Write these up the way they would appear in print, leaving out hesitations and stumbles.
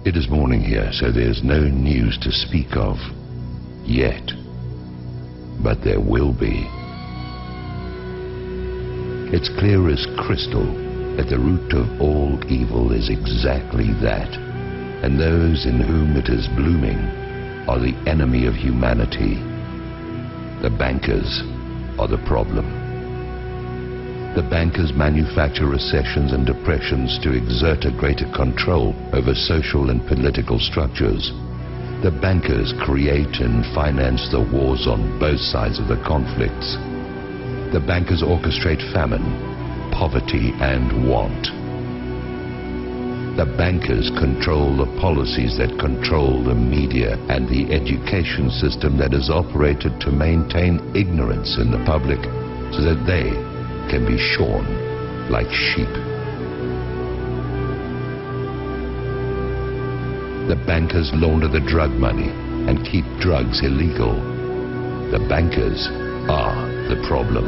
It is morning here, so there's no news to speak of yet. But there will be. It's clear as crystal that the root of all evil is exactly that, and those in whom it is blooming are the enemy of humanity. The bankers are the problem. The bankers manufacture recessions and depressions to exert a greater control over social and political structures. The bankers create and finance the wars on both sides of the conflicts. The bankers orchestrate famine, poverty, and want. The bankers control the policies that control the media and the education system that is operated to maintain ignorance in the public so that they can be shorn like sheep. The bankers launder the drug money and keep drugs illegal. The bankers are the problem.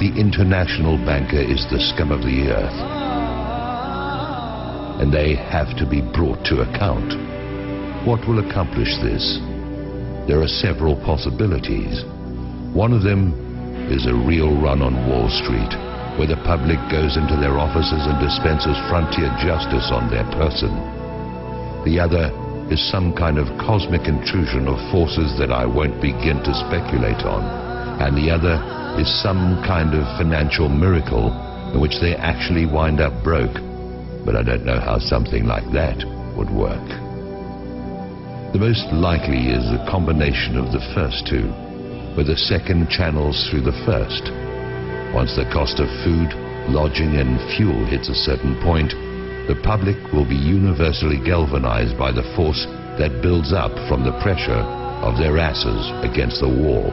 The international banker is the scum of the earth, and they have to be brought to account. What will accomplish this? There are several possibilities. One of them is a real run on Wall Street, where the public goes into their offices and dispenses frontier justice on their person. The other is some kind of cosmic intrusion of forces that I won't begin to speculate on. And the other is some kind of financial miracle in which they actually wind up broke. But I don't know how something like that would work. The most likely is a combination of the first two, where the second channels through the first. Once the cost of food, lodging and fuel hits a certain point, the public will be universally galvanized by the force that builds up from the pressure of their asses against the wall.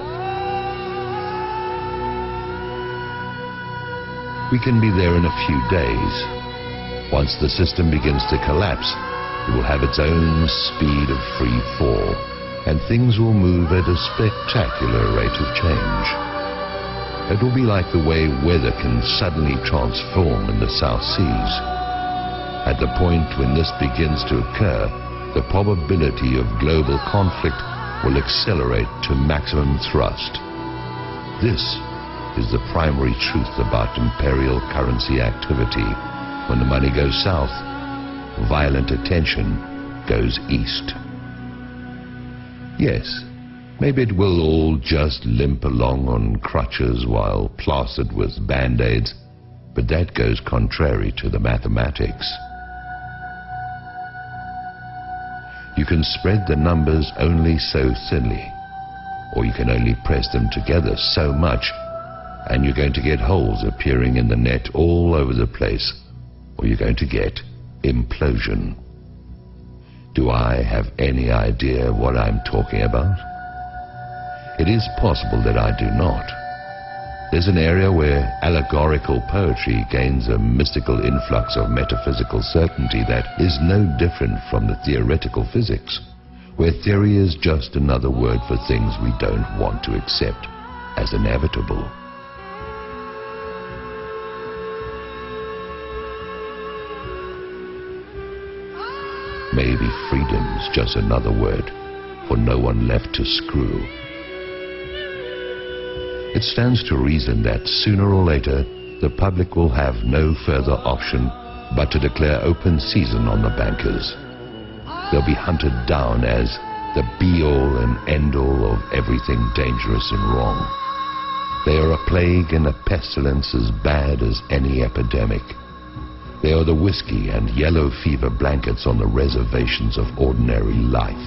We can be there in a few days. Once the system begins to collapse, it will have its own speed of free fall, and things will move at a spectacular rate of change. It will be like the way weather can suddenly transform in the South Seas. At the point when this begins to occur, the probability of global conflict will accelerate to maximum thrust. This is the primary truth about imperial currency activity. When the money goes south, violent attention goes east. Yes, maybe it will all just limp along on crutches while plastered with band-aids, but that goes contrary to the mathematics. You can spread the numbers only so thinly, or you can only press them together so much, and you're going to get holes appearing in the net all over the place, or you're going to get implosion. Do I have any idea what I'm talking about? It is possible that I do not. There's an area where allegorical poetry gains a mystical influx of metaphysical certainty that is no different from the theoretical physics, where theory is just another word for things we don't want to accept as inevitable. Maybe freedom's just another word for no one left to screw. It stands to reason that sooner or later the public will have no further option but to declare open season on the bankers. They'll be hunted down as the be-all and end-all of everything dangerous and wrong. They are a plague and a pestilence as bad as any epidemic. They are the whiskey and yellow fever blankets on the reservations of ordinary life.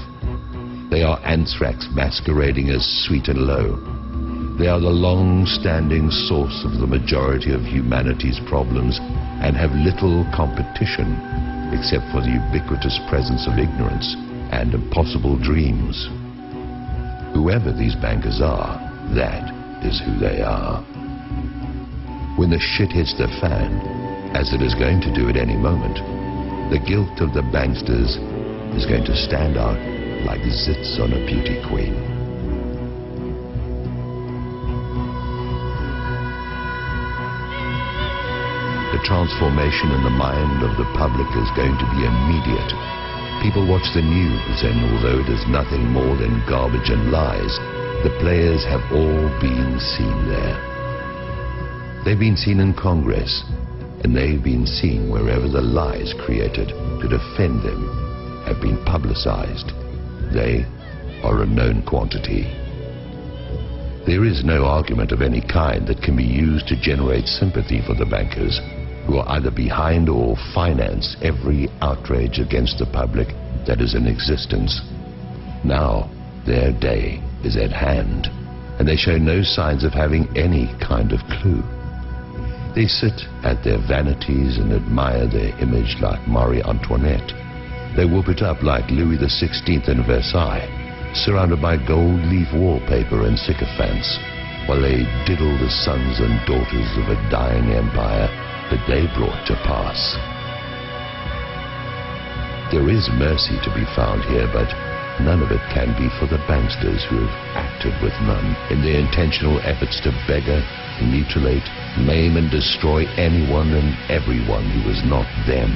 They are anthrax masquerading as sweet and low. They are the long-standing source of the majority of humanity's problems and have little competition except for the ubiquitous presence of ignorance and impossible dreams. Whoever these bankers are, that is who they are. When the shit hits the fan, as it is going to do at any moment, the guilt of the banksters is going to stand out like zits on a beauty queen. The transformation in the mind of the public is going to be immediate. People watch the news, and although it is nothing more than garbage and lies, the players have all been seen there. They've been seen in Congress, and they've been seen wherever the lies created to defend them have been publicized. They are a known quantity. There is no argument of any kind that can be used to generate sympathy for the bankers, who are either behind or finance every outrage against the public that is in existence. Now, their day is at hand, and they show no signs of having any kind of clue. They sit at their vanities and admire their image like Marie Antoinette. They whoop it up like Louis XVI in Versailles, surrounded by gold leaf wallpaper and sycophants, while they diddle the sons and daughters of a dying empire that they brought to pass. There is mercy to be found here, but none of it can be for the banksters who have acted with none in their intentional efforts to beggar, mutilate, maim and destroy anyone and everyone who is not them.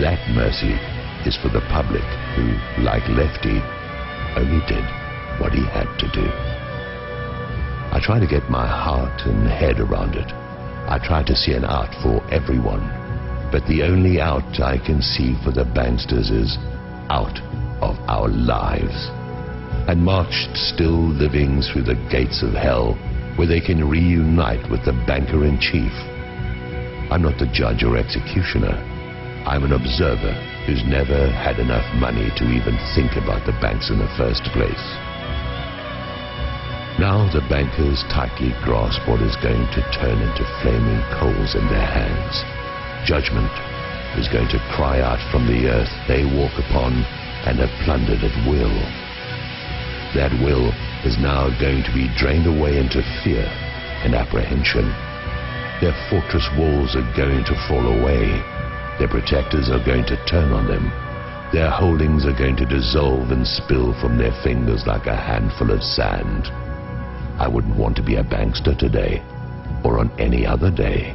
That mercy is for the public who, like Lefty, only did what he had to do. I try to get my heart and head around it. I try to see an out for everyone, but the only out I can see for the banksters is out of our lives, and marched still living through the gates of hell, where they can reunite with the banker-in-chief. I'm not the judge or executioner. I'm an observer who's never had enough money to even think about the banks in the first place. Now the bankers tightly grasp what is going to turn into flaming coals in their hands. Judgment is going to cry out from the earth they walk upon and have plundered at will. That will is now going to be drained away into fear and apprehension. Their fortress walls are going to fall away. Their protectors are going to turn on them. Their holdings are going to dissolve and spill from their fingers like a handful of sand. I wouldn't want to be a bankster today, or on any other day.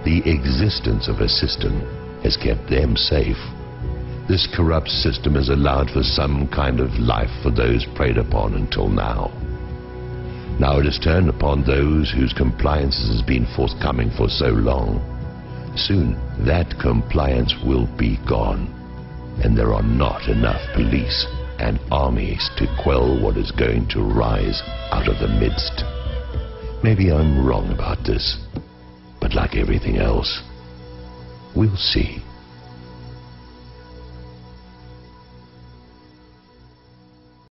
The existence of a system has kept them safe. This corrupt system has allowed for some kind of life for those preyed upon until now. Now it is turned upon those whose compliance has been forthcoming for so long. Soon that compliance will be gone, and there are not enough police and armies to quell what is going to rise out of the midst. Maybe I'm wrong about this, but like everything else, we'll see.